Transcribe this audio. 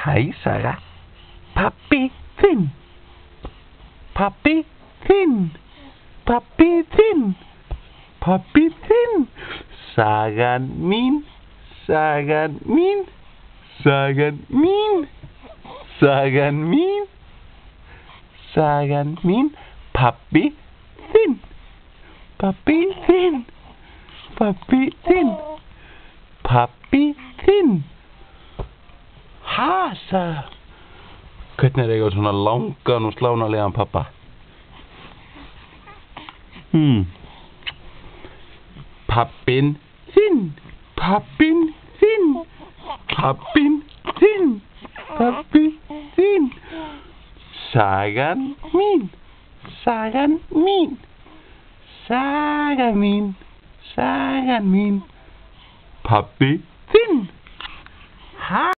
Hej, Saga. Pappi Finn. Pappi Finn. Pappi Finn. Pappi Finn. Sagan min. Sagan min. Sagan min. Sagan min. Sagan min. Pappi Finn. Pappi Finn. Pappi Finn. Pappi Finn. Ha, Saga. Hvernig er eiga svona langan og slánalegan pappa? Pappin Finn. Pappin Finn. Pappin Finn. Pappi Finn. Sagan min. Sagan min. Sagan min. Sagan min. Pappi Finn. Ha.